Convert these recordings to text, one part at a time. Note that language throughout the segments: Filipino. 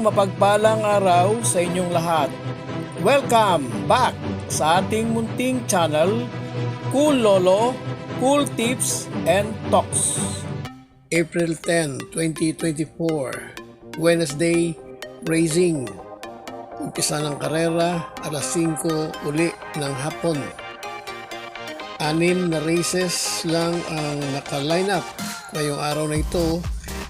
mapagpalang araw sa inyong lahat. Welcome back sa ating munting channel, Cool Lolo, Cool Tips and Talks. April 10, 2024, Wednesday, racing. Umpisa ng karera, alas 5 uli ng hapon. 6 na races lang ang naka-line up ngayong araw na ito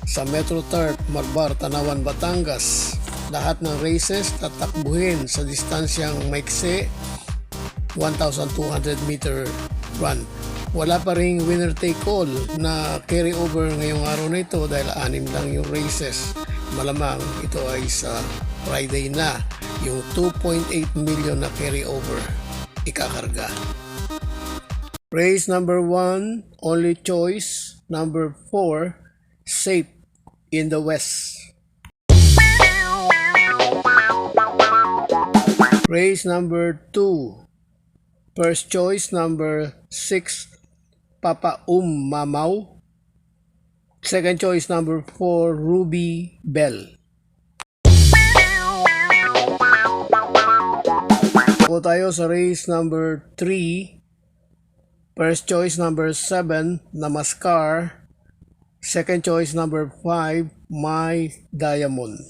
sa Metro Turf, Malbar, Tanawan, Batangas. Lahat ng races tatakbuhin sa distansyang maikse, 1,200 meter run. Wala pa ring winner take all na carry over ngayong araw na ito dahil 6 lang yung races. Malamang ito ay sa Friday na yung 2.8 million na carry over ikakarga. Race number 1, only choice. Number 4, safe in the West. Race number 2, first choice number 6, Papa Mamaw. Second choice number 4, Ruby Bell. Ako tayo sa race number 3, first choice number 7, Namaskar. Second choice number 5, My Diamond.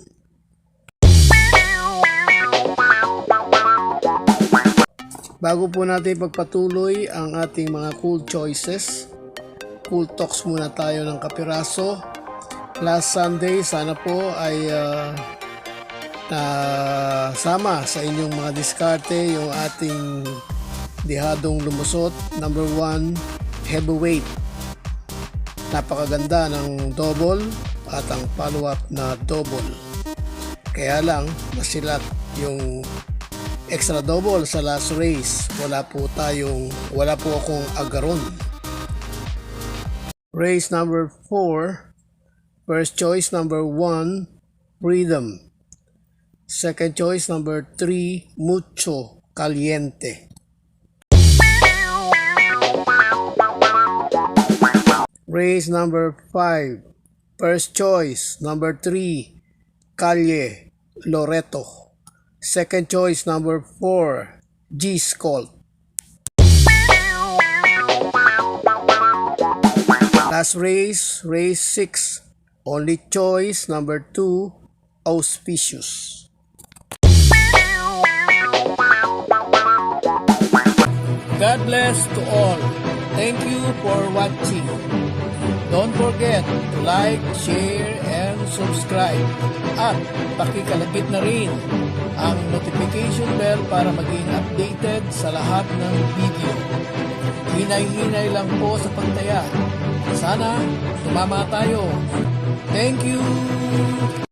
Bago po natin pagpatuloy ang ating mga cool choices, cool talks muna tayo ng kapiraso. Last Sunday, sana po ay sama sa inyong mga diskarte yung ating dihadong lumusot. Number 1, heavyweight. Napakaganda ng double at ang follow-up na double. Kaya lang, masilat yung extra double sa last race. Wala po akong agaron. Race number 4, first choice number 1, Freedom. Second choice number 3, Mucho Caliente. Race number 5, first choice number 3, Calle Loreto. Second choice number 4, G-Skolt. Last race, race 6, only choice number 2, Auspicious. God bless to all. Thank you for watching. Don't forget to like, share, and subscribe. At pakikalagit na rin ang notification bell para maging updated sa lahat ng video. Hinay-hinay lang po sa pagtaya. Sana tumama tayo. Thank you!